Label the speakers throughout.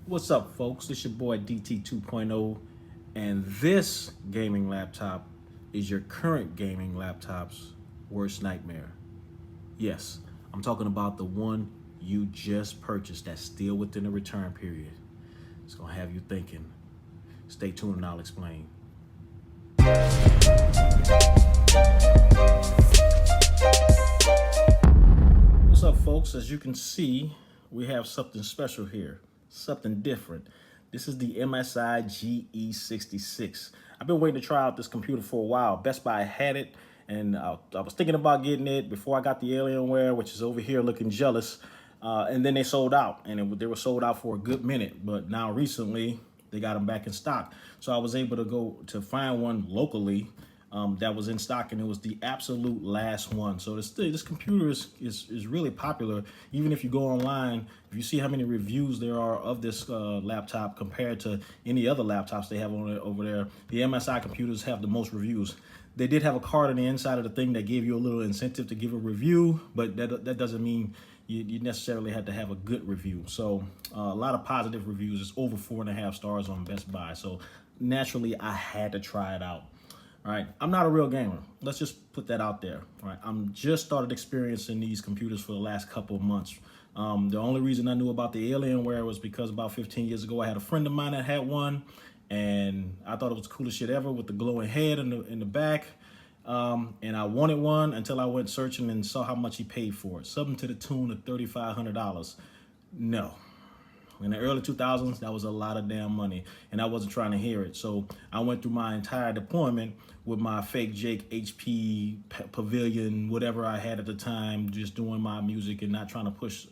Speaker 1: What's up, folks? It's your boy DT 2.0, and this gaming laptop is your current gaming laptop's worst nightmare. Yes, I'm talking about the one you just purchased that's still within the return period. It's gonna have you thinking. Stay tuned and I'll explain. What's up, folks? As you can see, we have something special here, something different. This is the MSI GE66. I've been waiting to try out this computer for a while. Best Buy had it, and I was thinking about getting it before I got the Alienware, which is over here looking jealous. And then they sold out, and they were sold out for a good minute. But now recently, they got them back in stock. So I was able to go to find one locally that was in stock, and it was the absolute last one. So this computer is really popular. Even if you go online, if you see how many reviews there are of this laptop compared to any other laptops they have on it over there, the MSI computers have the most reviews. They did have a card on the inside of the thing that gave you a little incentive to give a review, but that doesn't mean you necessarily have to have a good review. So a lot of positive reviews. It's over 4.5 stars on Best Buy. So naturally, I had to try it out. All right, I'm not a real gamer. Let's just put that out there. All right, I'm just started experiencing these computers for the last couple of months. The only reason I knew about the Alienware was because about 15 years ago, I had a friend of mine that had one, and I thought it was the coolest shit ever with the glowing head in the back. And I wanted one until I went searching and saw how much he paid for it. Something to the tune of $3,500. No. In the early 2000s, that was a lot of damn money, and I wasn't trying to hear it. So I went through my entire deployment with my fake Jake HP Pavilion, whatever I had at the time, just doing my music and not trying to push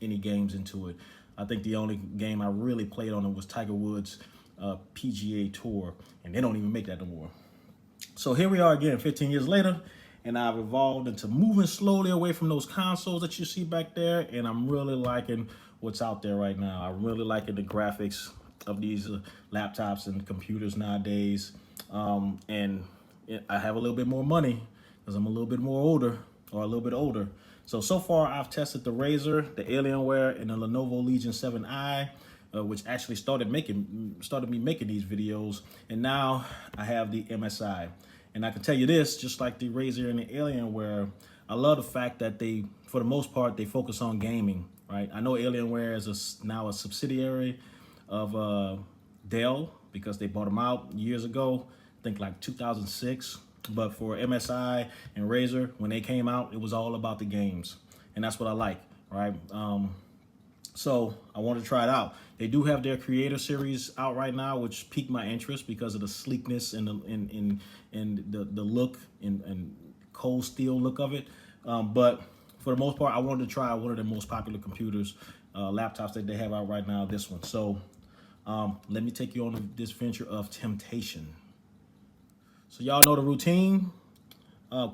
Speaker 1: any games into it. I think the only game I really played on it was Tiger Woods' PGA Tour, and they don't even make that no more. So here we are again, 15 years later, and I've evolved into moving slowly away from those consoles that you see back there, and I'm really liking what's out there right now. I'm really liking the graphics of these laptops and computers nowadays, and I have a little bit more money because I'm a little bit more older, or a little bit older. So far I've tested the Razer, the Alienware, and the Lenovo Legion 7i, which actually started me making these videos, and now I have the MSI. And I can tell you this, just like the Razer and the Alienware, I love the fact that they, for the most part, they focus on gaming, right? I know Alienware is now a subsidiary of Dell because they bought them out years ago, I think like 2006. But for MSI and Razer, when they came out, it was all about the games. And that's what I like, right? So I wanted to try it out. They do have their Creator Series out right now, which piqued my interest because of the sleekness and the look and cold steel look of it. But for the most part, I wanted to try one of the most popular computers, laptops that they have out right now, this one. So let me take you on this venture of temptation. So y'all know the routine.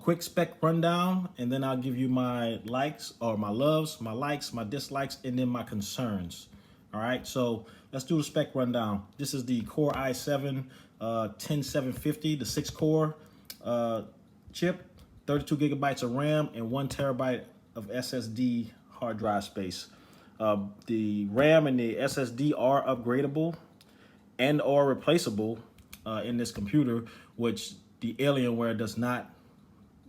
Speaker 1: Quick spec rundown, and then I'll give you my likes or my loves, my likes, my dislikes, and then my concerns. All right, so let's do the spec rundown. This is the Core i7 10750, the 6-core chip, 32 gigabytes of RAM, and 1 terabyte of SSD hard drive space. The RAM and the SSD are upgradable and or replaceable in this computer, which the Alienware does not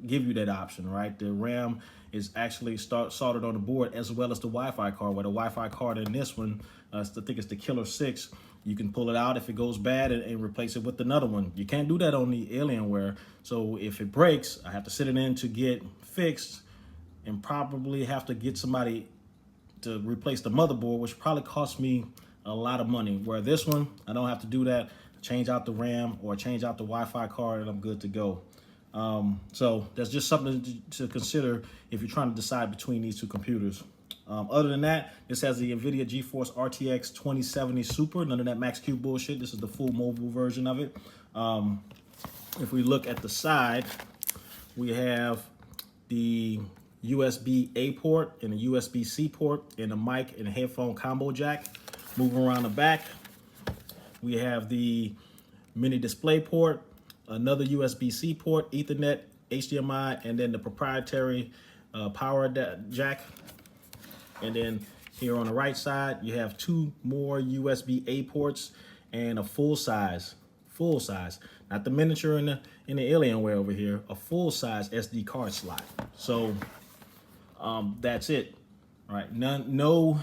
Speaker 1: give you that option, right? The RAM is actually soldered on the board, as well as the Wi-Fi card, where the Wi-Fi card in this one, I think it's the Killer 6, you can pull it out if it goes bad and replace it with another one. You can't do that on the Alienware. So if it breaks, I have to sit it in to get fixed and probably have to get somebody to replace the motherboard, which probably costs me a lot of money. Where this one, I don't have to do that. Change out the RAM or change out the Wi-Fi card and I'm good to go. So that's just something to consider if you're trying to decide between these two computers. Other than that, this has the NVIDIA GeForce RTX 2070 Super, none of that Max-Q bullshit. This is the full mobile version of it. If we look at the side, we have the USB-A port and a USB-C port and a mic and a headphone combo jack. Moving around the back, we have the mini display port, another USB-C port, Ethernet, HDMI, and then the proprietary power jack. And then Here on the right side, you have 2 more USB-A ports and a full size, not the miniature in the Alienware over here, a full size SD card slot. So that's it. All right, no,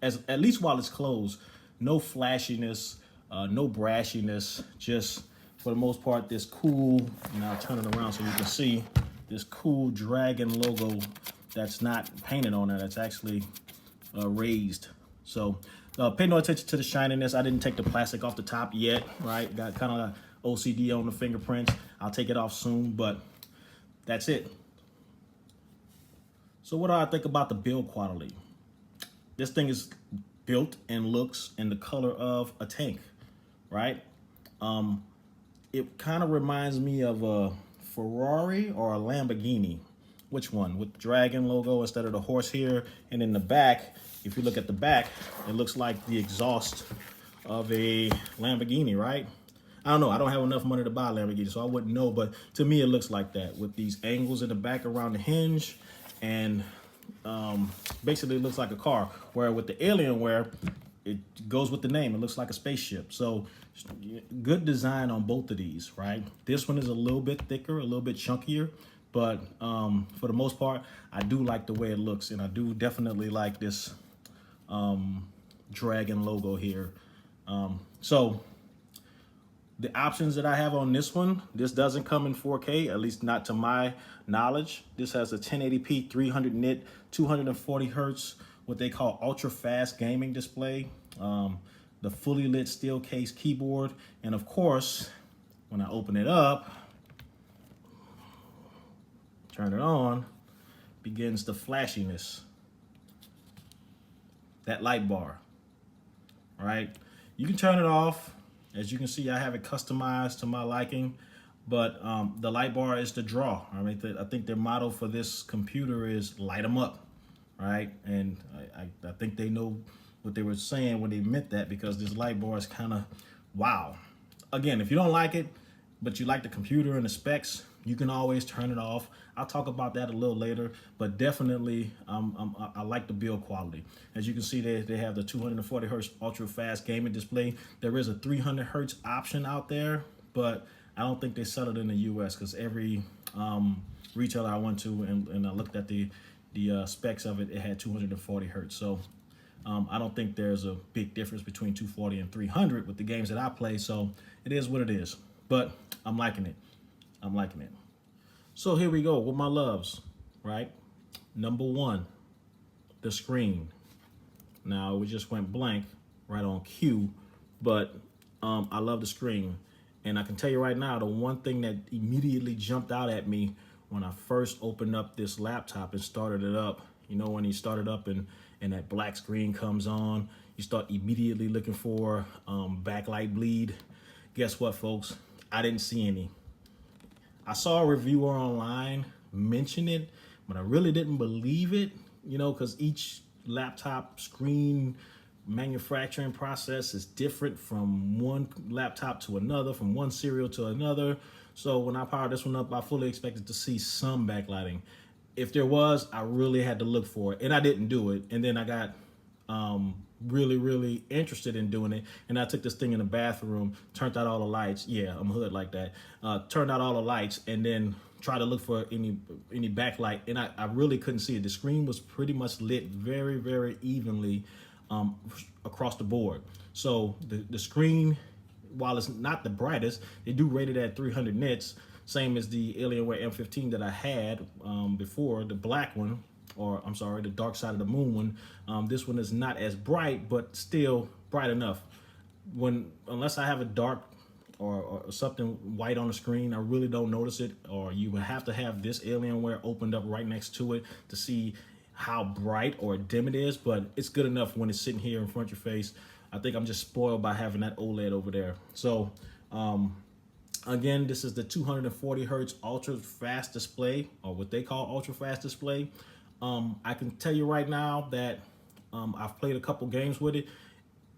Speaker 1: at least while it's closed, no flashiness, no brashiness, just for the most part, this cool, and I'll turn it around so you can see this cool dragon logo that's not painted on it, that's actually raised. So pay no attention to the shininess. I didn't take the plastic off the top yet, right? Got kind of OCD on the fingerprints. I'll take it off soon, but that's it. So what do I think about the build quality? This thing is built and looks in the color of a tank, right? It kind of reminds me of a Ferrari or a Lamborghini. Which one? With the dragon logo instead of the horse here. And in the back, if you look at the back, it looks like the exhaust of a Lamborghini, right? I don't know. I don't have enough money to buy a Lamborghini, so I wouldn't know. But to me, it looks like that with these angles in the back around the hinge. And basically it looks like a car. Where with the Alienware, it goes with the name. It looks like a spaceship. So good design on both of these, right? This one is a little bit thicker, a little bit chunkier. But for the most part, I do like the way it looks. And I do definitely like this dragon logo here. So the options that I have on this one, this doesn't come in 4K, at least not to my knowledge. This has a 1080p 300 nit 240 hertz, what they call ultra fast gaming display, the fully lit steel case keyboard, and of course, when I open it up, turn it on, begins the flashiness. That light bar, right? You can turn it off. As you can see, I have it customized to my liking, but the light bar is the draw. I mean, I think their motto for this computer is light them up, right? And I think they know what they were saying when they meant that, because this light bar is kind of wow. Again, if you don't like it, but you like the computer and the specs, you can always turn it off. I'll talk about that a little later, but definitely I like the build quality. As you can see, they have the 240 hertz ultra fast gaming display. There is a 300 hertz option out there, but I don't think they sell it in the US, because every retailer I went to and I looked at the specs of it, it had 240 hertz. So I don't think there's a big difference between 240 and 300 with the games that I play. So it is what it is, but I'm liking it. I'm liking it. So here we go with my loves, right? Number one, the screen. Now we just went blank right on cue, but I love the screen. And I can tell you right now, the one thing that immediately jumped out at me when I first opened up this laptop and started it up, you know, when you start it up and that black screen comes on, you start immediately looking for backlight bleed. Guess what, folks? I didn't see any. I saw a reviewer online mention it, but I really didn't believe it, you know, because each laptop screen manufacturing process is different from one laptop to another, from one serial to another. So when I powered this one up, I fully expected to see some backlighting. If there was, I really had to look for it, and I didn't do it. And then I got really interested in doing it, and I took this thing in the bathroom, turned out all the lights. Yeah, I'm hood like that. Turned out all the lights, and then tried to look for any backlight, and I really couldn't see it. The screen was pretty much lit very evenly across the board. So the screen, while it's not the brightest, they do rate it at 300 nits, same as the Alienware M15 that I had before, the black one, or I'm sorry, the dark side of the moon one. This one is not as bright, but still bright enough. Unless I have a dark or something white on the screen, I really don't notice it. Or you would have to have this Alienware opened up right next to it to see how bright or dim it is, but it's good enough when it's sitting here in front of your face. I think I'm just spoiled by having that OLED over there. So again, this is the 240 hertz ultra fast display, or what they call ultra fast display. I can tell you right now that I've played a couple games with it.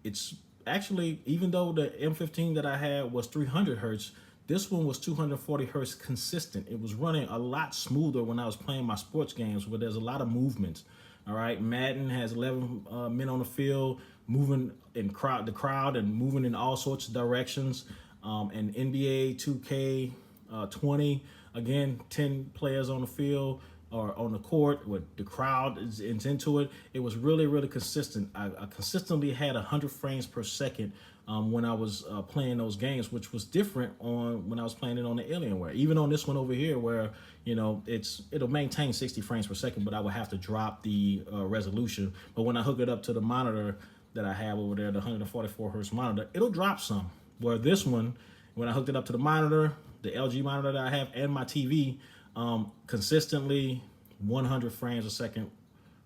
Speaker 1: It's actually, even though the M15 that I had was 300 hertz, this one was 240 hertz consistent. It was running a lot smoother when I was playing my sports games where there's a lot of movement. All right, Madden has 11 men on the field, moving in the crowd and moving in all sorts of directions. And NBA 2K 20, again, 10 players on the field or on the court with the crowd is into it. It was really, really consistent. I consistently had 100 frames per second when I was playing those games, which was different on when I was playing it on the Alienware. Even on this one over here, where it'll maintain 60 frames per second, but I would have to drop the resolution. But when I hook it up to the monitor that I have over there, the 144 hertz monitor, it'll drop some. Where this one, when I hooked it up to the monitor, the LG monitor that I have, and my TV, consistently 100 frames a second,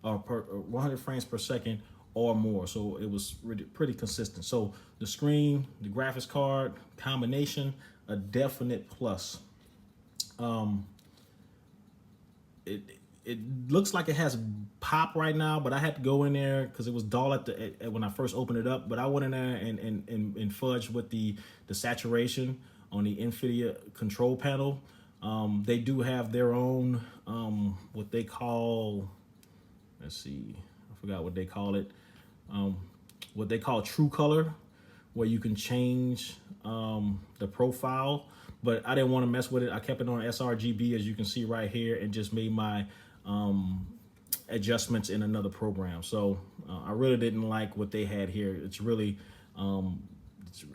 Speaker 1: or 100 frames per second or more. So it was really pretty consistent. So the screen, the graphics card combination, a definite plus. It looks like it has pop right now, but I had to go in there because it was dull when I first opened it up. But I went in there and fudged with the saturation on the Nvidia control panel. They do have their own what they call, let's see, I forgot what they call it. What they call true color, where you can change the profile. But I didn't want to mess with it. I kept it on sRGB, as you can see right here, and just made my adjustments in another program. So I really didn't like what they had here. It's really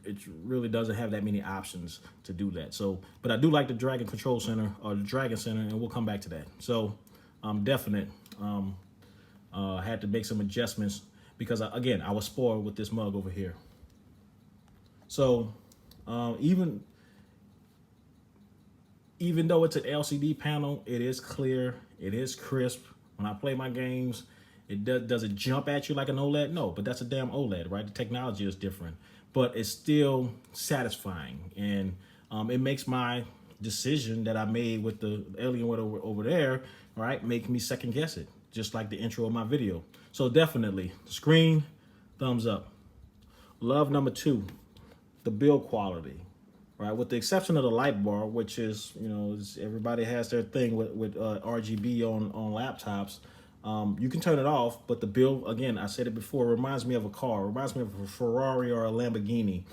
Speaker 1: it really doesn't have that many options to do that. So, but I do like the Dragon Control Center, or the Dragon Center, and we'll come back to that. So definite. Had to make some adjustments because again, I was spoiled with this mug over here. So even though it's an LCD panel, it is clear, it is crisp. When I play my games, does it jump at you like an OLED? No, but that's a damn OLED, right? The technology is different, but it's still satisfying. And it makes my decision that I made with the Alienware over there, right, make me second guess it, just like the intro of my video. So definitely, screen, thumbs up. Love number 2, the build quality. Right, with the exception of the light bar, which is, everybody has their thing with RGB on laptops. You can turn it off, but the build, again, I said it before, reminds me of a car. Reminds me of a Ferrari or a Lamborghini.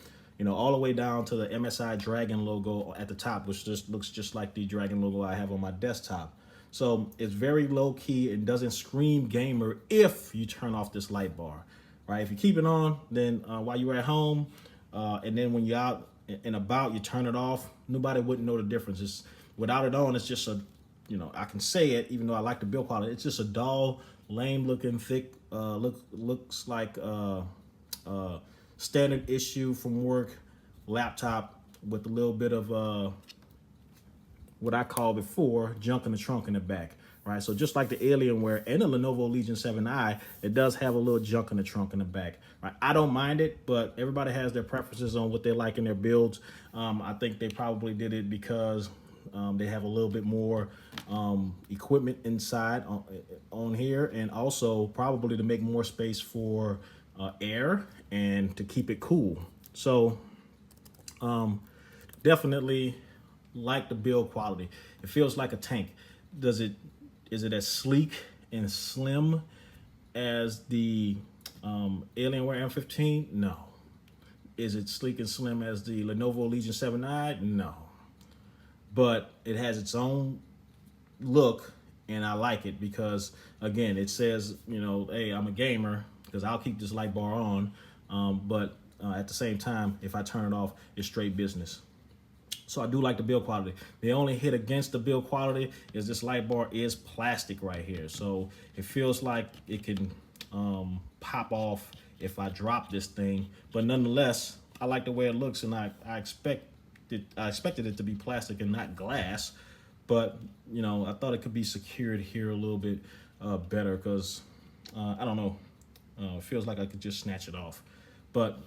Speaker 1: All the way down to the MSI Dragon logo at the top, which just looks just like the Dragon logo I have on my desktop. So it's very low key and doesn't scream gamer if you turn off this light bar. Right, if you keep it on, then while you're at home, and then when you're out and about, you turn it off, nobody wouldn't know the difference. It's, without it on, it's just a, I can say it, even though I like the build quality, it's just a dull, lame looking, thick, looks like standard issue from work laptop with a little bit of what I called before junk in the trunk in the back. Right, so just like the Alienware and the Lenovo Legion 7i, it does have a little junk in the trunk in the back. Right, I don't mind it, but everybody has their preferences on what they like in their builds. I think they probably did it because they have a little bit more equipment inside on here, and also probably to make more space for air and to keep it cool. So definitely like the build quality. It feels like a tank. Is it as sleek and slim as the Alienware M15? No. Is it sleek and slim as the Lenovo Legion 7i? No. But it has its own look, and I like it because, again, it says, hey, I'm a gamer, because I'll keep this light bar on. But at the same time, if I turn it off, it's straight business. So I do like the build quality. The only hit against the build quality is this light bar is plastic right here. So it feels like it can pop off if I drop this thing. But nonetheless, I like the way it looks, and I expected it to be plastic and not glass. But, I thought it could be secured here a little bit better because, I don't know, it feels like I could just snatch it off. But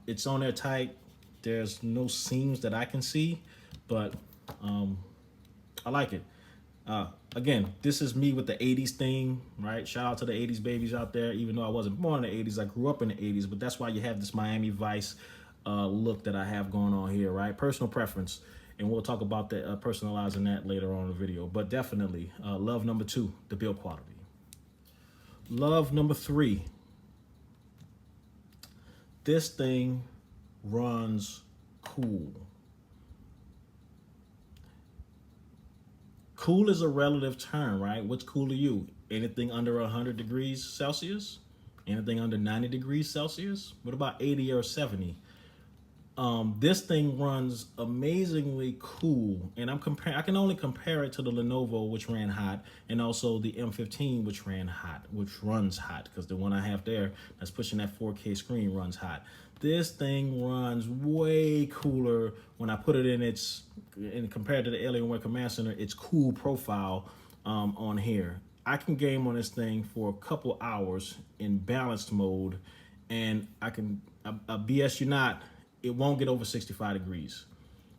Speaker 1: it's on there tight. There's no seams that I can see, but I like it. Again, this is me with the 80s theme, right? Shout out to the 80s babies out there. Even though I wasn't born in the 80s, I grew up in the 80s, but that's why you have this Miami Vice look that I have going on here, right? Personal preference, and we'll talk about that, personalizing that later on in the video. But definitely, love number 2, the build quality. Love number 3. This thing runs cool. Cool is a relative term, right? What's cool to you? Anything under 100 degrees Celsius? Anything under 90 degrees Celsius? What about 80 or 70? This thing runs amazingly cool, and I can only compare it to the Lenovo, which ran hot, and also the M15, which runs hot, because the one I have there that's pushing that 4K screen runs hot. This thing runs way cooler when I put it in compared to the Alienware Command Center, its cool profile on here. I can game on this thing for a couple hours in balanced mode, and I BS you not, it won't get over 65 degrees.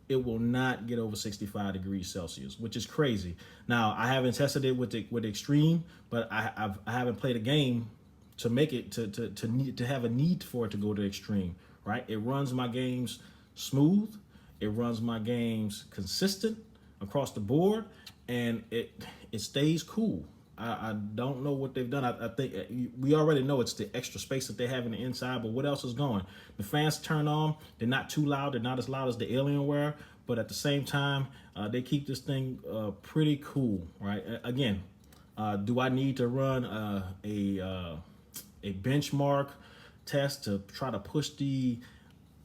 Speaker 1: It will not get over 65 degrees Celsius, which is crazy. Now, I haven't tested it with the extreme, but I haven't played a game to make it to have a need for it to go to extreme, right? It runs my games smooth. It runs my games consistent across the board, and it stays cool. I don't know what they've done. I think we already know it's the extra space that they have in the inside, but what else is going? The fans turn on. They're not too loud. They're not as loud as the Alienware, but at the same time, they keep this thing pretty cool, right? Again, do I need to run a benchmark test to try to push the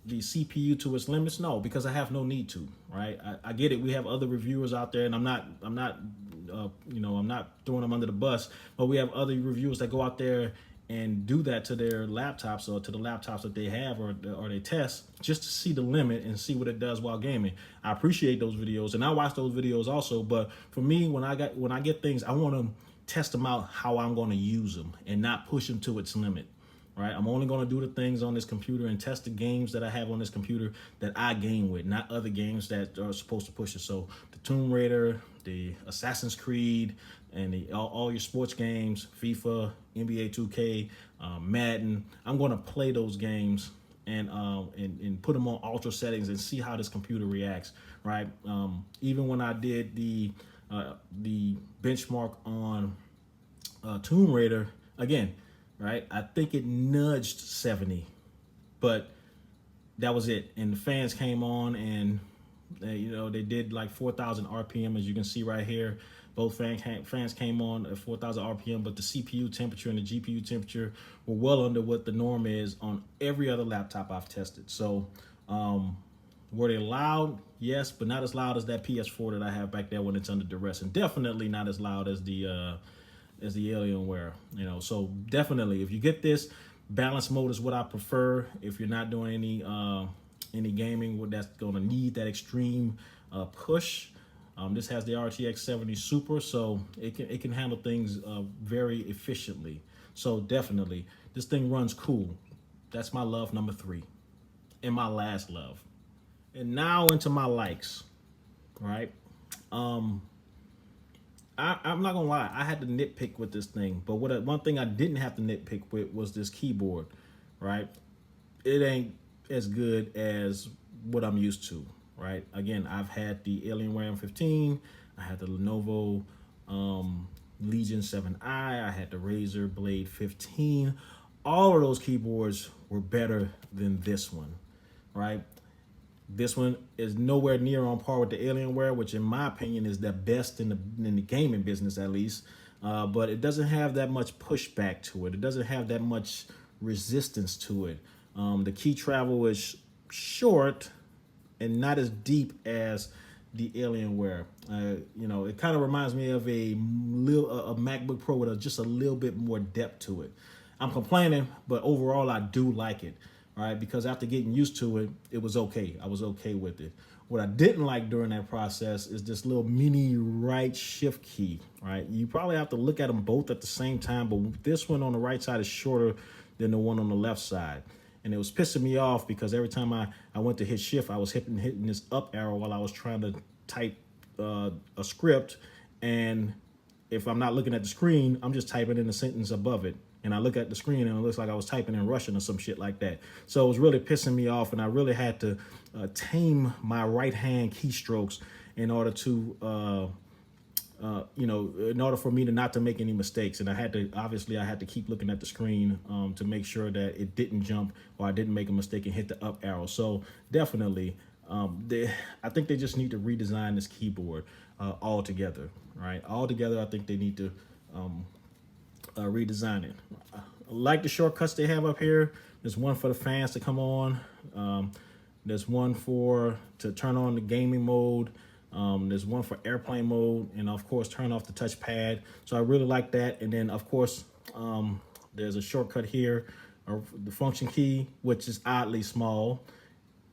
Speaker 1: CPU to its limits? No, because I have no need to, right? I get it. We have other reviewers out there, and I'm not throwing them under the bus, but we have other reviewers that go out there and do that to their laptops or to the laptops that they have or they test just to see the limit and see what it does while gaming. I appreciate those videos, and I watch those videos also. But for me, when I get things, I want to test them out how I'm going to use them and not push them to its limit. Right, I'm only going to do the things on this computer and test the games that I have on this computer that I game with, not other games that are supposed to push it. So the Tomb Raider, the Assassin's Creed, and all your sports games, FIFA, NBA 2K, Madden. I'm going to play those games and put them on ultra settings and see how this computer reacts. Right, even when I did the benchmark on Tomb Raider, again. Right, I think it nudged 70, but that was it. And the fans came on, and they did like 4,000 RPM, as you can see right here. Both fans came on at 4,000 RPM, but the CPU temperature and the GPU temperature were well under what the norm is on every other laptop I've tested. So were they loud? Yes, but not as loud as that PS4 that I have back there when it's under duress, and definitely not as loud as the Alienware, so definitely if you get this, balance mode is what I prefer. If you're not doing any gaming that's going to need that extreme push, this has the RTX 70 Super, so it can handle things very efficiently. So definitely this thing runs cool. That's my love number 3 and my last love. And now into my likes, right? I'm not gonna lie, I had to nitpick with this thing, but one thing I didn't have to nitpick with was this keyboard, right? It ain't as good as what I'm used to, right? Again, I've had the Alienware M15, I had the Lenovo Legion 7i, I had the Razer Blade 15. All of those keyboards were better than this one, right? This one is nowhere near on par with the Alienware, which in my opinion is the best in the gaming business, at least. But it doesn't have that much pushback to it. It doesn't have that much resistance to it. The key travel is short and not as deep as the Alienware. It kind of reminds me of a MacBook Pro with just a little bit more depth to it. I'm complaining, but overall I do like it. Right, because after getting used to it, it was okay. I was okay with it. What I didn't like during that process is this little mini right shift key, right? You probably have to look at them both at the same time, but this one on the right side is shorter than the one on the left side. And it was pissing me off because every time I went to hit shift, I was hitting this up arrow while I was trying to type a script. And if I'm not looking at the screen, I'm just typing in the sentence above it. And I look at the screen and it looks like I was typing in Russian or some shit like that. So it was really pissing me off, and I really had to tame my right hand keystrokes in order to you know, in order for me to not to make any mistakes. And I had to keep looking at the screen to make sure that it didn't jump or I didn't make a mistake and hit the up arrow. So definitely, I think they just need to redesign this keyboard altogether, right? Altogether, I think they need to redesign it. I like the shortcuts they have up here. There's one for the fans to come on. There's one to turn on the gaming mode. There's one for airplane mode, and of course turn off the touchpad. So I really like that. And then of course there's a shortcut here, the function key, which is oddly small,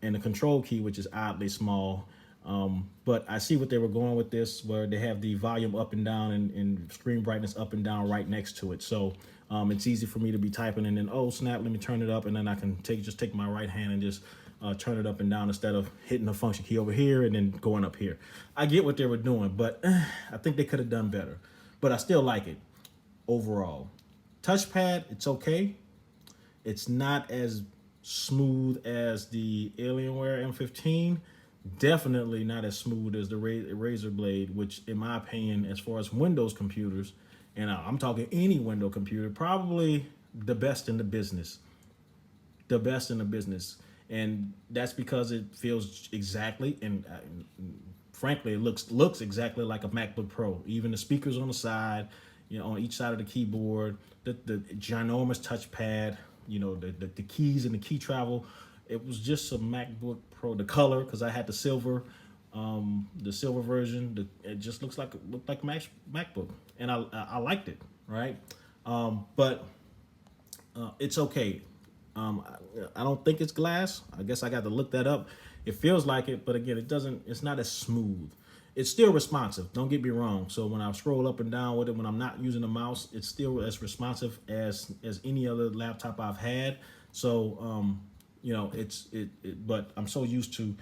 Speaker 1: and the control key, which is oddly small. But I see what they were going with this, where they have the volume up and down and screen brightness up and down right next to it. So it's easy for me to be typing and then, oh snap, let me turn it up, and then I can just take my right hand and just turn it up and down instead of hitting the function key over here and then going up here. I get what they were doing, but I think they could have done better. But I still like it overall. Touchpad, it's okay. It's not as smooth as the Alienware M15. Definitely not as smooth as the Razer Blade, which in my opinion, as far as Windows computers, and I'm talking any Windows computer, probably the best in the business. The best in the business. And that's because it feels exactly, and frankly, it looks exactly like a MacBook Pro. Even the speakers on the side, you know, on each side of the keyboard, the ginormous touchpad, you know, the keys and the key travel. It was just a MacBook Pro. The color, because I had the silver version. It just looked like MacBook, and I liked it, right? But it's okay. I don't think it's glass. I guess I got to look that up. It feels like it, but again, it's not as smooth. It's still responsive, don't get me wrong. So when I scroll up and down with it, when I'm not using the mouse, it's still as responsive as any other laptop I've had. So you know, but I'm so used to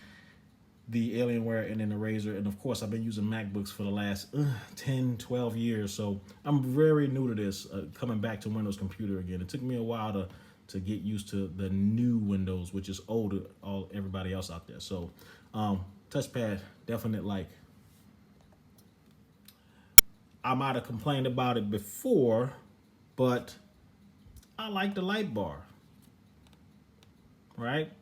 Speaker 1: the Alienware and then the Razer, and of course I've been using MacBooks for the last 10, 12 years. So I'm very new to this, coming back to Windows computer again. It took me a while to get used to the new Windows, which is older, everybody else out there. So touchpad, definite like. I might have complained about it before, but I like the light bar, right?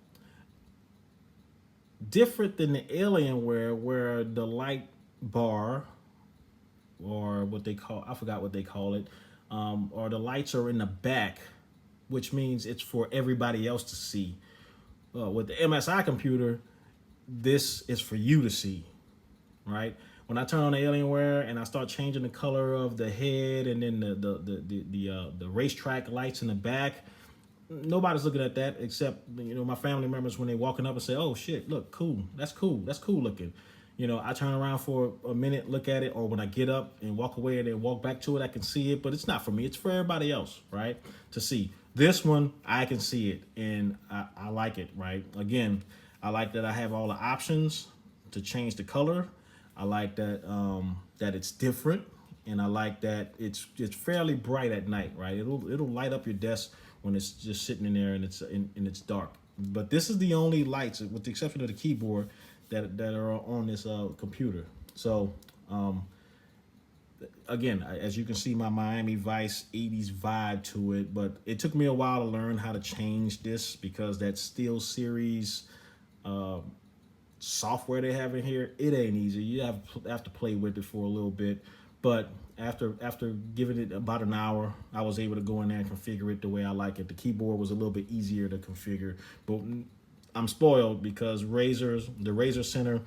Speaker 1: Different than the Alienware, where the light bar, or what they call, I forgot what they call it, or the lights are in the back, which means it's for everybody else to see. With the MSI computer, this is for you to see, right? When I turn on the Alienware and I start changing the color of the head and then the racetrack lights in the back, nobody's looking at that except, you know, my family members when they walking up and say, "Oh shit, look, cool, that's cool looking." You know, I turn around for a minute, look at it, or when I get up and walk away and then walk back to it, I can see it, but it's not for me. It's for everybody else, right, to see. This one, I can see it, and I like it, right? Again, I like that I have all the options to change the color. I like that that it's different, and I like that it's fairly bright at night, right? It'll light up your desk when it's just sitting in there and it's dark. But this is the only lights, with the exception of the keyboard, that are on this computer. So again, as you can see, my Miami Vice 80s vibe to it, but it took me a while to learn how to change this because that Steel Series software they have in here, it ain't easy. You have to play with it for a little bit. But after giving it about an hour, I was able to go in there and configure it the way I like it. The keyboard was a little bit easier to configure, but I'm spoiled because the Razer Center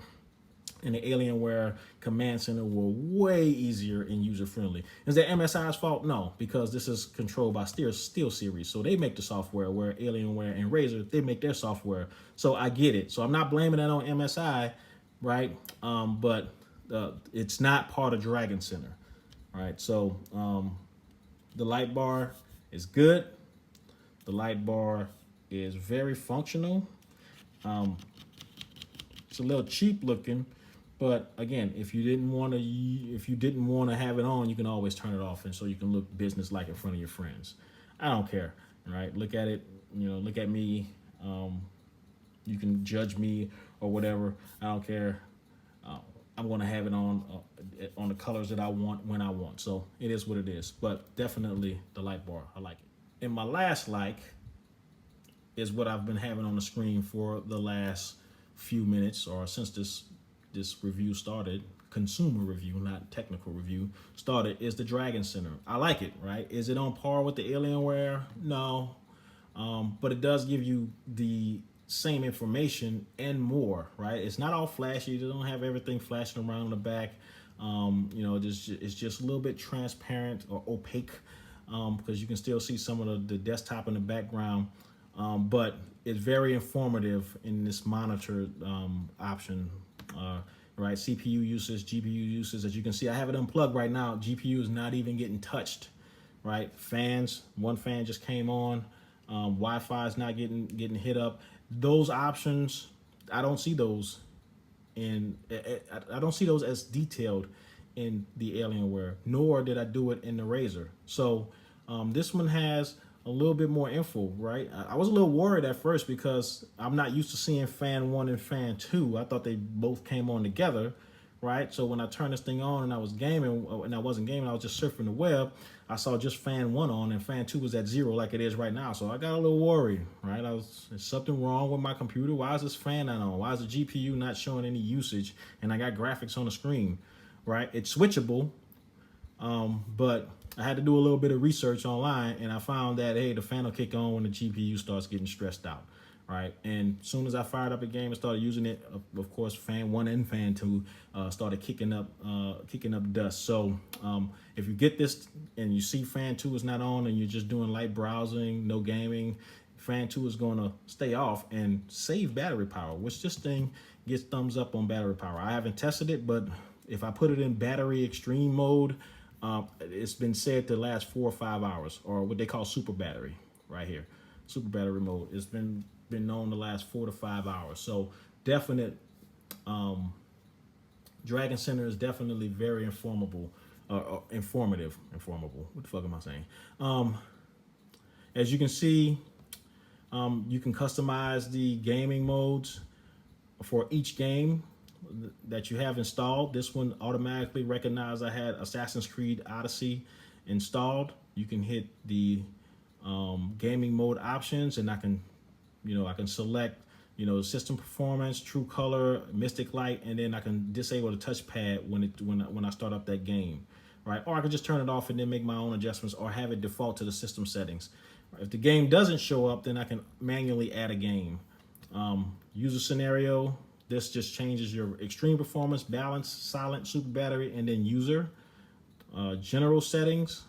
Speaker 1: and the Alienware Command Center were way easier and user-friendly. Is that MSI's fault? No, because this is controlled by Steel Series. So they make the software, where Alienware and Razer, they make their software. So I get it. So I'm not blaming that on MSI, right? But it's not part of Dragon Center, right? So the light bar is good. The light bar is very functional. It's a little cheap looking, but again, if you didn't want to have it on, you can always turn it off, and so you can look business-like in front of your friends. I don't care, right? Look at it, you know, look at me. You can judge me or whatever. I don't care. I'm going to have it on the colors that I want when I want. So it is what it is. But definitely the light bar, I like it. And my last like is what I've been having on the screen for the last few minutes, or since this review started. Consumer review, not technical review, started, is the Dragon Center. I like it, right? Is it on par with the Alienware? No. But it does give you the same information and more, right? It's not all flashy. They don't have everything flashing around the back. You know, it's just a little bit transparent or opaque, because you can still see some of the desktop in the background. But it's very informative in this monitor option, right? CPU usage, GPU usage. As you can see, I have it unplugged right now. GPU is not even getting touched, right? Fans, one fan just came on. Wi-Fi is not getting hit up. Those options, I don't see those I don't see those as detailed in the Alienware, nor did I do it in the Razer. So this one has a little bit more info, right? I was a little worried at first because I'm not used to seeing fan 1 and fan 2. I thought they both came on together, right? So when I turned this thing on and I was gaming, and I wasn't gaming, I was just surfing the web, I saw just fan 1 on and fan 2 was at 0 like it is right now. So I got a little worried, right? There's something wrong with my computer. Why is this fan not on? Why is the GPU not showing any usage? And I got graphics on the screen, right? It's switchable, but I had to do a little bit of research online, and I found that, hey, the fan will kick on when the GPU starts getting stressed out, right? And as soon as I fired up a game and started using it, of course, fan 1 and fan 2 started kicking up dust. So if you get this and you see fan 2 is not on and you're just doing light browsing, no gaming, fan 2 is going to stay off and save battery power, which this thing gets thumbs up on battery power. I haven't tested it, but if I put it in battery extreme mode, it's been said to last 4 or 5 hours, or what they call super battery right here. Super battery mode. It's been known to last 4 to 5 hours. So definite, Dragon Center is definitely very informative. What the fuck am I saying? As you can see, you can customize the gaming modes for each game that you have installed. This one automatically recognized I had Assassin's Creed Odyssey installed. You can hit the gaming mode options, and I can select, system performance, true color, mystic light, and then I can disable the touchpad when I start up that game, right? Or I can just turn it off and then make my own adjustments, or have it default to the system settings. If the game doesn't show up, then I can manually add a game. User scenario. This just changes your extreme performance, balance, silent, super battery, and then user. General settings,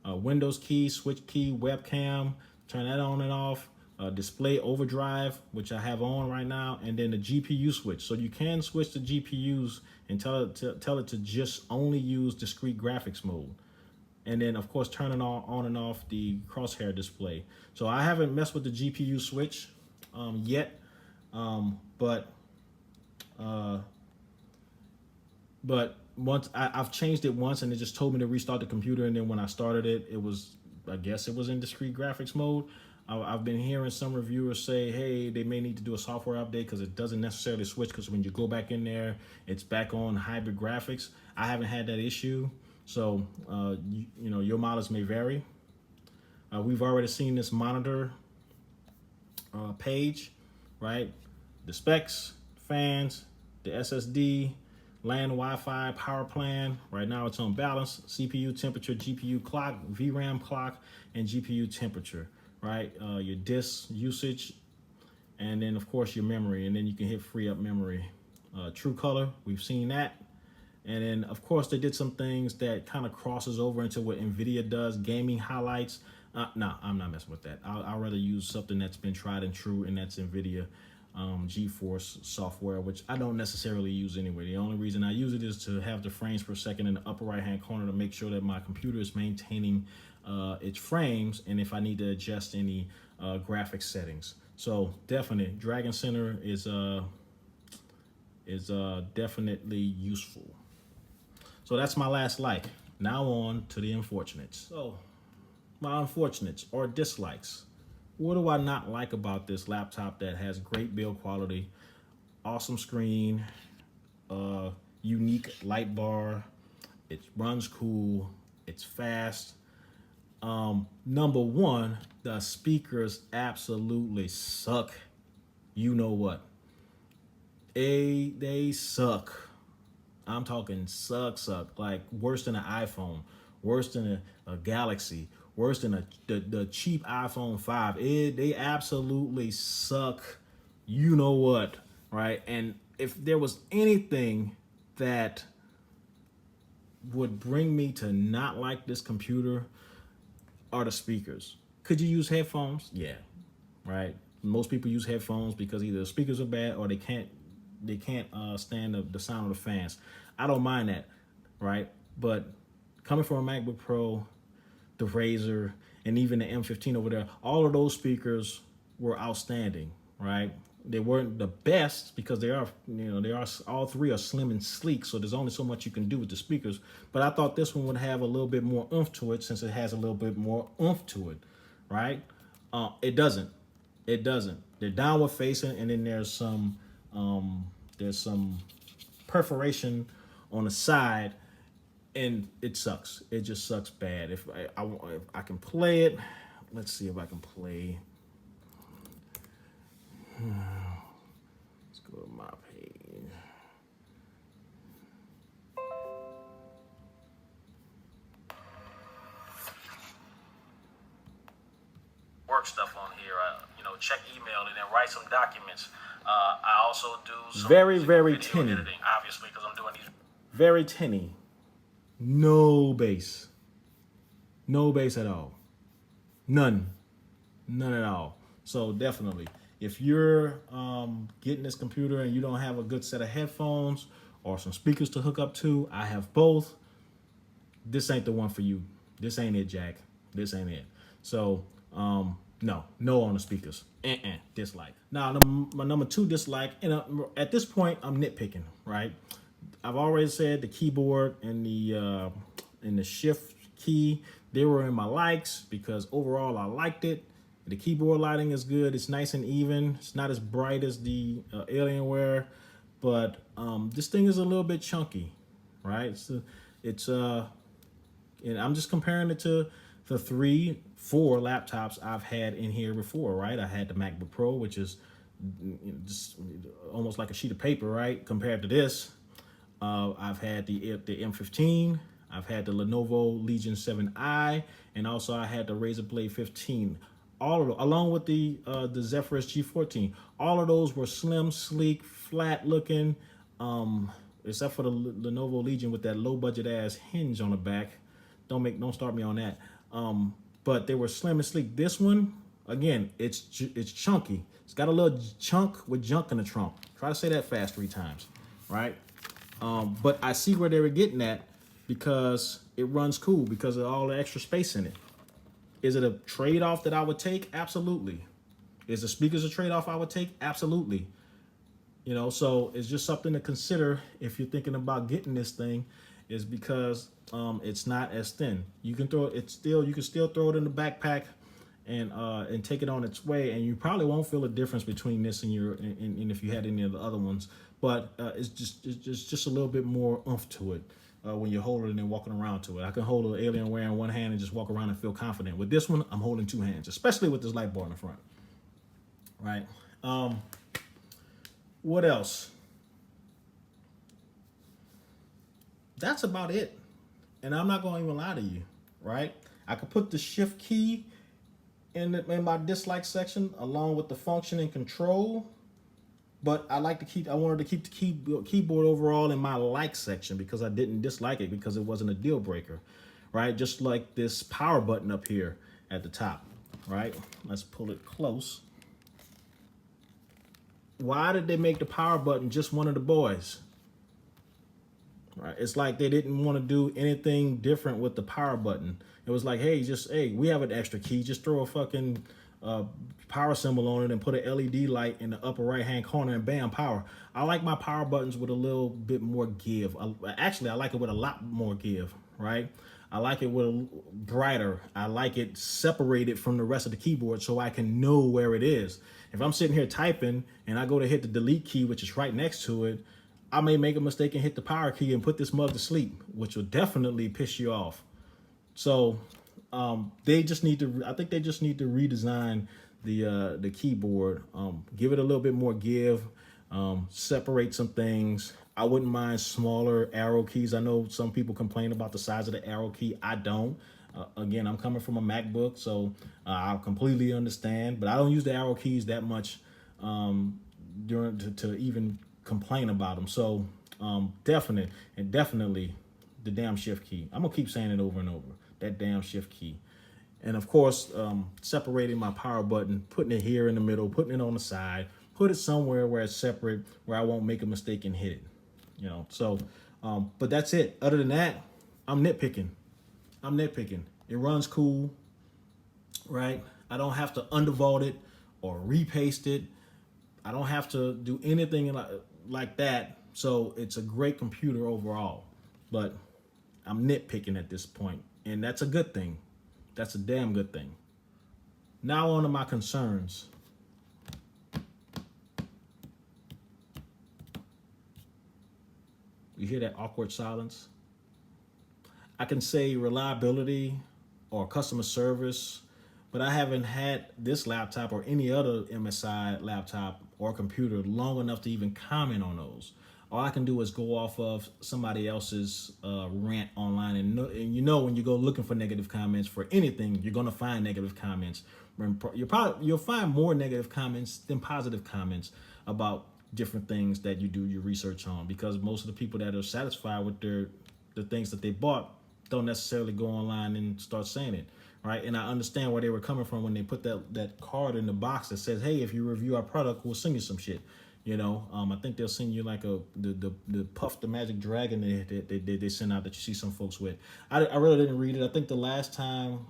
Speaker 1: Windows key, switch key, webcam, turn that on and off. Display overdrive, which I have on right now, and then the GPU switch. So you can switch the GPUs and tell it to just only use discrete graphics mode. And then, of course, turning on and off the crosshair display. So I haven't messed with the GPU switch yet. But once I've changed it once, and it just told me to restart the computer, and then when I started it, I guess it was in discrete graphics mode. I've been hearing some reviewers say, hey, they may need to do a software update because it doesn't necessarily switch, because when you go back in there, it's back on hybrid graphics. I haven't had that issue, so your mileage may vary. We've already seen this monitor page, right? The specs, fans, the SSD, LAN, Wi-Fi, power plan. Right now it's on balance. CPU temperature, GPU clock, VRAM clock, and GPU temperature, right? Your disk usage, and then of course your memory, and then you can hit free up memory. True color, we've seen that. And then of course they did some things that kind of crosses over into what NVIDIA does, gaming highlights. No, I'm not messing with that. I'd rather use something that's been tried and true, and that's NVIDIA GeForce software, which I don't necessarily use anyway. The only reason I use it is to have the frames per second in the upper right hand corner to make sure that my computer is maintaining its frames, and if I need to adjust any graphics settings. So definitely Dragon Center is definitely useful. So that's my last like. Now on to the unfortunates. So my unfortunates or dislikes. What do I not like about this laptop that has great build quality, awesome screen, unique light bar. It runs cool. It's fast. Number one, the speakers absolutely suck. You know what? They suck. I'm talking suck, like worse than an iPhone, worse than a Galaxy, worse than the cheap iPhone 5. They absolutely suck. You know what, right? And if there was anything that would bring me to not like this computer, are the speakers. Could you use headphones? Yeah, right. Most people use headphones because either the speakers are bad or they can't stand the sound of the fans. I don't mind that, right? But coming from a MacBook Pro, the Razer, and even the M15 over there, all of those speakers were outstanding, right? They weren't the best because they are all three are slim and sleek, so there's only so much you can do with the speakers. But I thought this one would have a little bit more oomph to it, since it has a little bit more oomph to it, right? It doesn't. They're downward facing, and then there's some perforation on the side, and it sucks. It just sucks bad. If I can play it, let's see if I can play. Let's go to my page. Work stuff on here. Check email and then write some documents. I also do some very tinny editing, obviously, because I'm doing these. Very tinny. No bass. No bass at all. None at all. So definitely, if you're getting this computer and you don't have a good set of headphones or some speakers to hook up to, I have both. This ain't the one for you. This ain't it, Jack. This ain't it. So no on the speakers. Dislike. Now, my number two dislike, and at this point, I'm nitpicking, right? I've already said the keyboard and the shift key, they were in my likes because overall I liked it. The keyboard lighting is good. It's nice and even. It's not as bright as the Alienware, but this thing is a little bit chunky, right? And I'm just comparing it to the 3-4 laptops I've had in here before, right? I had the MacBook Pro, which is just almost like a sheet of paper, right? Compared to this, I've had the M15, I've had the Lenovo Legion 7i, and also I had the Razer Blade 15. All of them, along with the Zephyrus G14. All of those were slim, sleek, flat looking, except for the Lenovo Legion with that low budget ass hinge on the back. Don't start me on that. But they were slim and sleek. This one, again, it's chunky. It's got a little chunk with junk in the trunk. Try to say that fast 3 times, right? But I see where they were getting at because it runs cool because of all the extra space in it. Is it a trade-off that I would take? Absolutely. Is the speakers a trade-off I would take? Absolutely. So it's just something to consider if you're thinking about getting this thing, is because it's not as thin. You can still throw it in the backpack and take it on its way, and you probably won't feel a difference between this and if you had any of the other ones. But it's just a little bit more oomph to it when you're holding it and walking around to it. I can hold an Alienware in one hand and just walk around and feel confident. With this one, I'm holding 2 hands, especially with this light bar in the front. Right? What else? That's about it. And I'm not going to even lie to you, right? I could put the shift key in my dislike section along with the function and control, but I wanted to keep the keyboard overall in my like section because I didn't dislike it because it wasn't a deal breaker, right? Just like this power button up here at the top, right? Let's pull it close. Why did they make the power button just one of the boys? Right? It's like they didn't want to do anything different with the power button. It was like, hey, we have an extra key. Just throw a fucking power symbol on it and put an LED light in the upper right-hand corner and bam, power. I like my power buttons with a little bit more give. Actually, I like it with a lot more give, right? I like it with brighter. I like it separated from the rest of the keyboard so I can know where it is. If I'm sitting here typing and I go to hit the delete key, which is right next to it, I may make a mistake and hit the power key and put this mug to sleep, which will definitely piss you off. So they just need to, I think they just need to redesign the keyboard, give it a little bit more give, separate some things. I wouldn't mind smaller arrow keys. I know some people complain about the size of the arrow key. I don't. Again, I'm coming from a MacBook, so I completely understand, but I don't use the arrow keys that much to even complain about them. So definitely the damn shift key. I'm gonna keep saying it over and over, that damn shift key. And of course, separating my power button, putting it here in the middle, putting it on the side, put it somewhere where it's separate, where I won't make a mistake and hit it, you know. So but that's it. Other than that, I'm nitpicking. It runs cool, right? I don't have to undervolt it or repaste it. I don't have to do anything like that. So it's a great computer overall, but I'm nitpicking at this point, and that's a good thing. That's a damn good thing. Now on to my concerns. You hear that awkward silence? I can say reliability or customer service, but I haven't had this laptop or any other MSI laptop or computer long enough to even comment on those. All I can do is go off of somebody else's rant online, and you know, when you go looking for negative comments for anything, you're gonna find negative comments. You'll find more negative comments than positive comments about different things that you do your research on, because most of the people that are satisfied with the things that they bought don't necessarily go online and start saying it, right? And I understand where they were coming from when they put that card in the box that says, hey, if you review our product, we'll send you some shit. You know, I think they'll send you like the Puff the Magic Dragon they send out that you see some folks with. I really didn't read it. I think the last time,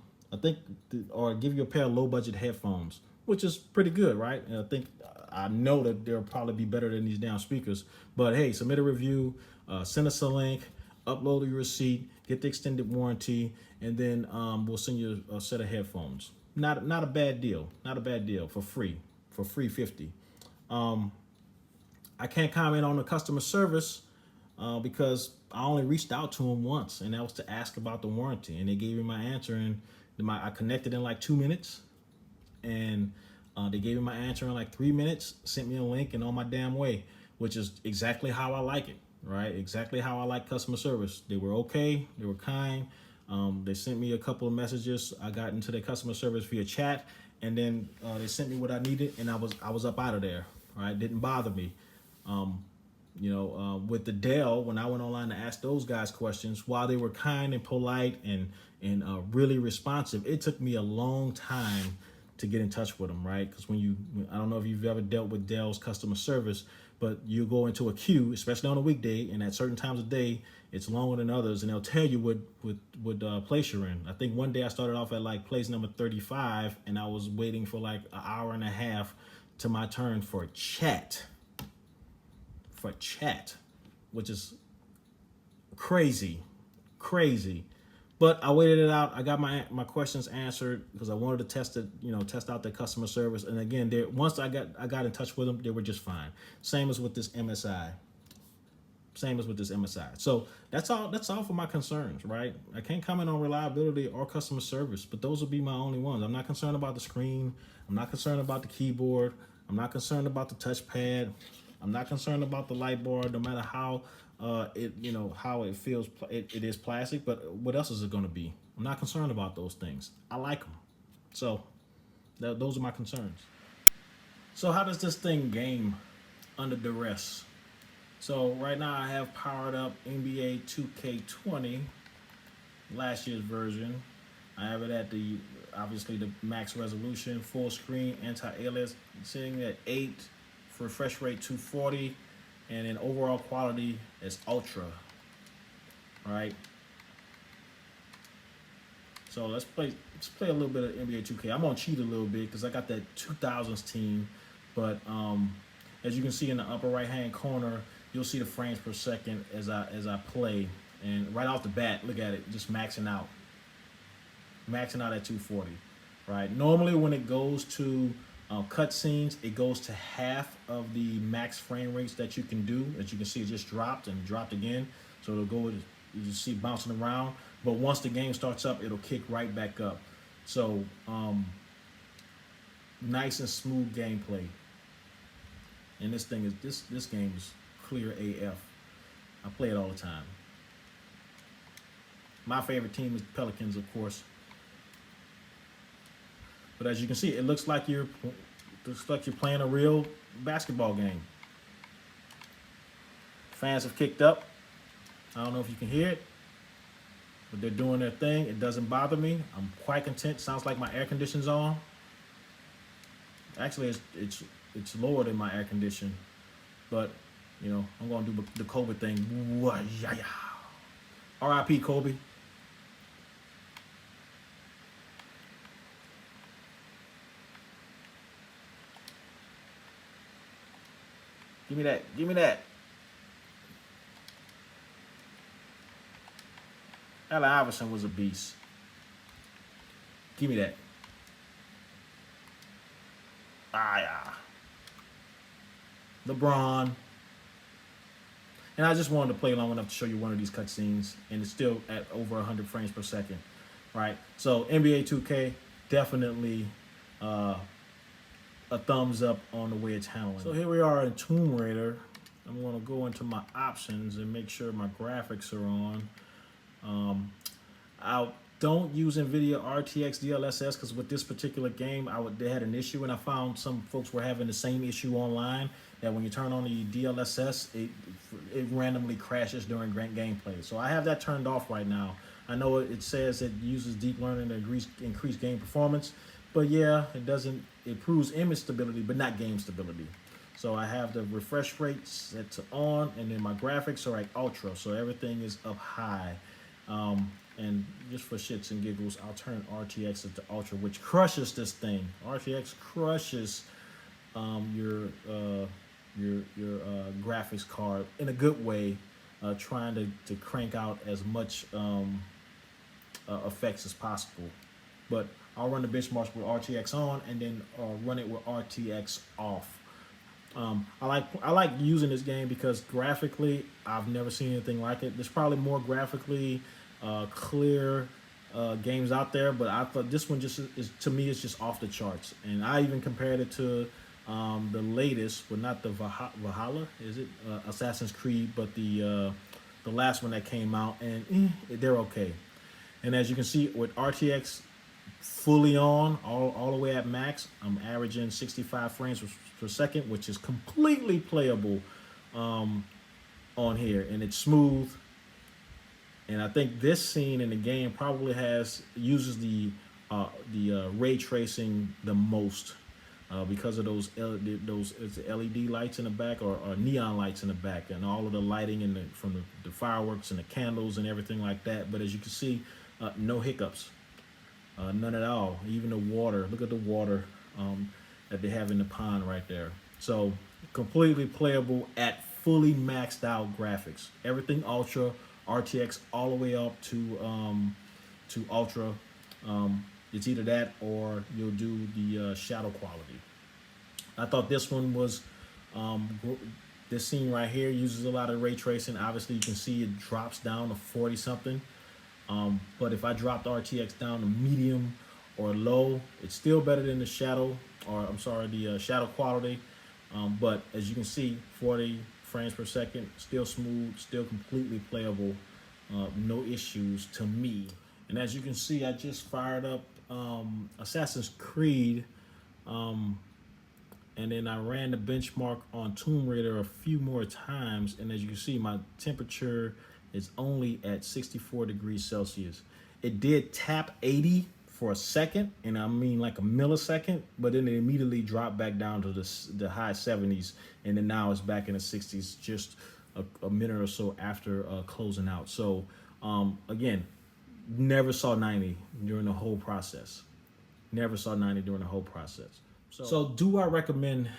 Speaker 1: or give you a pair of low budget headphones, which is pretty good, right? And I know that they'll probably be better than these damn speakers. But hey, submit a review, send us a link, upload your receipt, get the extended warranty, and then we'll send you a set of headphones. Not a bad deal. Not a bad deal for free. For free 50. I can't comment on the customer service because I only reached out to them once, and that was to ask about the warranty, and they gave me my answer, and I connected in like 2 minutes, and they gave me my answer in like 3 minutes, sent me a link, and on my damn way, which is exactly how I like it, right? Exactly how I like customer service. They were okay, they were kind. They sent me a couple of messages. I got into their customer service via chat, and then they sent me what I needed, and I was up out of there, right? Didn't bother me. With the Dell, when I went online to ask those guys questions, while they were kind and polite and really responsive, it took me a long time to get in touch with them, right? Because I don't know if you've ever dealt with Dell's customer service, but you go into a queue, especially on a weekday, and at certain times of day, it's longer than others, and they'll tell you what place you're in. I think one day I started off at like place number 35, and I was waiting for like an hour and a half to my turn for chat. Which is crazy. But I waited it out. I got my questions answered because I wanted to test out their customer service. And again, once I got in touch with them, they were just fine. Same as with this MSI. So that's all for my concerns, right? I can't comment on reliability or customer service, but those will be my only ones. I'm not concerned about the screen. I'm not concerned about the keyboard. I'm not concerned about the touchpad. I'm not concerned about the light bar, no matter how how it feels. It is plastic, but what else is it going to be? I'm not concerned about those things. I like them. So those are my concerns. So how does this thing game under duress? So right now I have powered up NBA 2K20, last year's version. I have it at obviously the max resolution, full screen, anti-aliasing, sitting at 8. Refresh rate 240, and then overall quality is ultra, right? So let's play a little bit of NBA 2K. I'm gonna cheat a little bit because I got that 2000s team, but as you can see in the upper right hand corner, you'll see the frames per second as I play, and right off the bat, look at it, just maxing out at 240, right? Normally when it goes to Cutscenes, it goes to half of the max frame rates that you can do. As you can see, it just dropped and dropped again. So it'll go, you see bouncing around. But once the game starts up, it'll kick right back up. So nice and smooth gameplay. And this thing is this game is clear AF. I play it all the time. My favorite team is Pelicans, of course. But as you can see, it looks like you're playing a real basketball game. Fans have kicked up. I don't know if you can hear it, but they're doing their thing. It doesn't bother me. I'm quite content. Sounds like my air conditioning's on. Actually, it's lower than my air condition, but you know, I'm gonna do the Kobe thing. R.I.P. Kobe. Give me that. Give me that. Allen Iverson was a beast. Give me that. Yeah. LeBron. And I just wanted to play long enough to show you one of these cutscenes, and it's still at over 100 frames per second, right? So NBA 2K, definitely a thumbs up on the way it's handling. So here we are in Tomb Raider. I'm going to go into my options and make sure my graphics are on. I don't use NVIDIA RTX DLSS because with this particular game, they had an issue, and I found some folks were having the same issue online, that when you turn on the DLSS, it randomly crashes during gameplay. So I have that turned off right now. I know it says it uses deep learning to increase game performance, but yeah, it proves image stability, but not game stability. So I have the refresh rate set to on, and then my graphics are at ultra, so everything is up high. And just for shits and giggles, I'll turn RTX into ultra, which crushes this thing. RTX crushes your graphics card in a good way, trying to crank out as much effects as possible. But I'll run the benchmarks with RTX on, and then run it with RTX off. I like using this game because graphically, I've never seen anything like it. There's probably more graphically clear games out there, but I thought this one just is, to me, it's just off the charts. And I even compared it to the latest, but not the Valhalla, is it? Assassin's Creed, but the last one that came out, and they're okay. And as you can see, with RTX fully on, all the way at max, I'm averaging 65 frames per second, which is completely playable on here, and it's smooth. And I think this scene in the game probably uses the ray tracing the most because of those LED lights in the back, or neon lights in the back, and all of the lighting from the fireworks and the candles and everything like that. But as you can see, no hiccups, none at all. Even the water. Look at the water that they have in the pond right there. So completely playable at fully maxed out graphics. Everything ultra. RTX all the way up to ultra. It's either that or you'll do the shadow quality. I thought this one was this scene right here uses a lot of ray tracing. Obviously, you can see it drops down to 40 something. But if I dropped RTX down to medium or low, it's still better than the shadow, or I'm sorry, the shadow quality. But as you can see, 40 frames per second, still smooth, still completely playable, no issues to me. And as you can see, I just fired up Assassin's Creed, and then I ran the benchmark on Tomb Raider a few more times, and as you can see, my temperature is only at 64 degrees Celsius. It did tap 80 for a second, and I mean like a millisecond, but then it immediately dropped back down to the high 70s, and then now it's back in the 60s just a minute or so after closing out. So again, never saw 90 during the whole process. Never saw 90 during the whole process. So do I recommend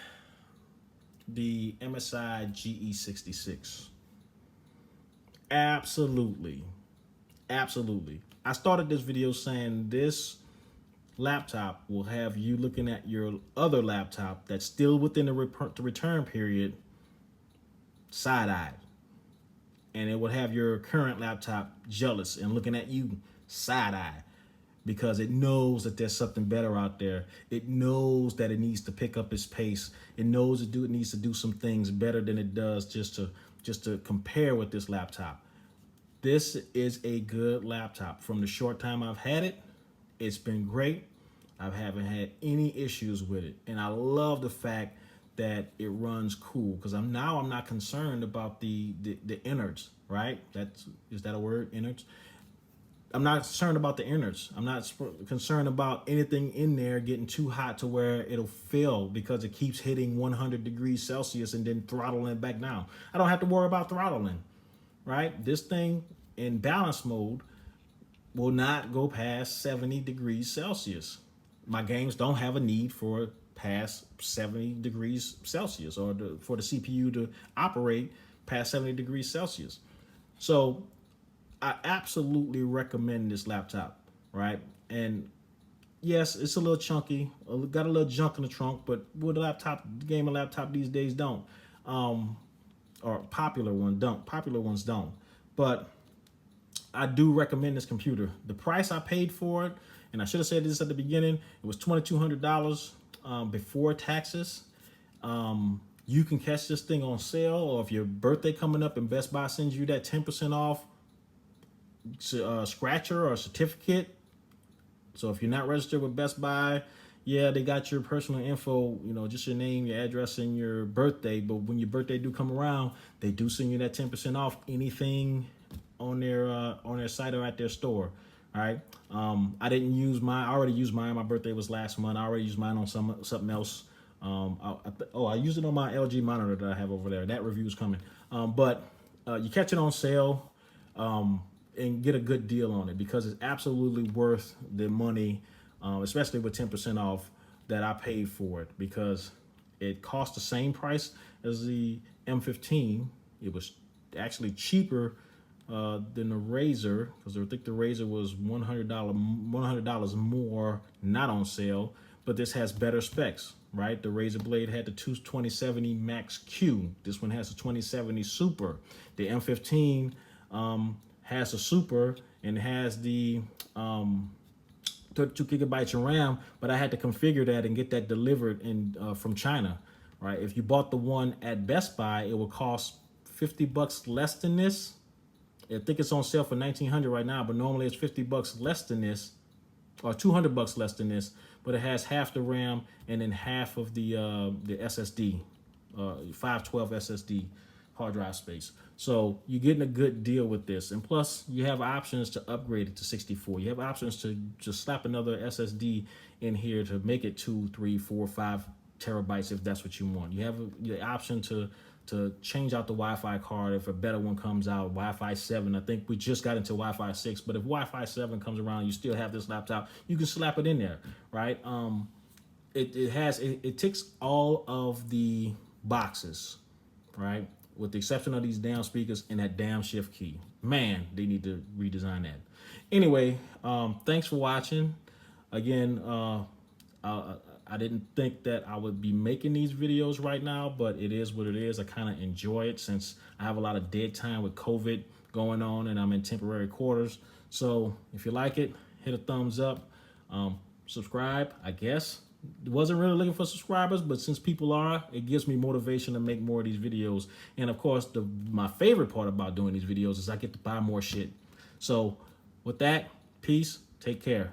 Speaker 1: the MSI GE66? Absolutely. Absolutely. I started this video saying this laptop will have you looking at your other laptop that's still within the return period side-eyed. And it would have your current laptop jealous and looking at you side-eye, because it knows that there's something better out there. It knows that it needs to pick up its pace. It knows it needs to do some things better than it does just to compare with this laptop. This is a good laptop. From the short time I've had it, it's been great. I haven't had any issues with it. And I love the fact that it runs cool, because I'm not concerned about the innards, right? Is that a word, innards? I'm not concerned about the innards. I'm not concerned about anything in there getting too hot to where it'll fail because it keeps hitting 100 degrees Celsius and then throttling it back down. I don't have to worry about throttling, right? This thing in balance mode will not go past 70 degrees Celsius. My games don't have a need for past 70 degrees Celsius, or for the CPU to operate past 70 degrees Celsius. So I absolutely recommend this laptop, right? And yes, it's a little chunky, got a little junk in the trunk, but with a laptop, gaming laptop these days don't, or popular ones don't. But I do recommend this computer. The price I paid for it, and I should have said this at the beginning, it was $2,200 before taxes. You can catch this thing on sale, or if your birthday coming up and Best Buy sends you that 10% off scratcher or certificate. So if you're not registered with Best Buy, yeah, they got your personal info, just your name, your address, and your birthday. But when your birthday do come around, they do send you that 10% off anything on their site or at their store. All right. I didn't use mine. I already used mine. My birthday was last month. I already used mine on something else. I used it on my LG monitor that I have over there. That review is coming. But you catch it on sale and get a good deal on it, because it's absolutely worth the money, especially with 10% off that I paid for it, because it cost the same price as the M15. It was actually cheaper than the Razor, because I think the Razor was $100 more, not on sale. But this has better specs, right? The Razor blade had the 2070 Max Q. This one has the 2070 Super. The M15 has a Super and has the 32 gigabytes of RAM, but I had to configure that and get that delivered from China, right? If you bought the one at Best Buy, it would cost $50 less than this. I think it's on sale for $1,900 right now, but normally it's $50 less than this, or $200 less than this. But it has half the RAM and then half of the SSD, 512 SSD hard drive space. So you're getting a good deal with this, and plus you have options to upgrade it to 64. You have options to just slap another SSD in here to make it 2, 3, 4, 5 terabytes if that's what you want. You have the option to change out the Wi-Fi card if a better one comes out. Wi-Fi 7, I think we just got into Wi-Fi 6, but if Wi-Fi 7 comes around, you still have this laptop, you can slap it in there, right? It ticks all of the boxes, right? With the exception of these damn speakers and that damn shift key. Man, they need to redesign that. Anyway, thanks for watching. Again, I didn't think that I would be making these videos right now, but it is what it is. I kind of enjoy it since I have a lot of dead time with COVID going on and I'm in temporary quarters. So if you like it, hit a thumbs up, subscribe, I guess. Wasn't really looking for subscribers, but since people are, it gives me motivation to make more of these videos. And of course, my favorite part about doing these videos is I get to buy more shit. So with that, peace, take care.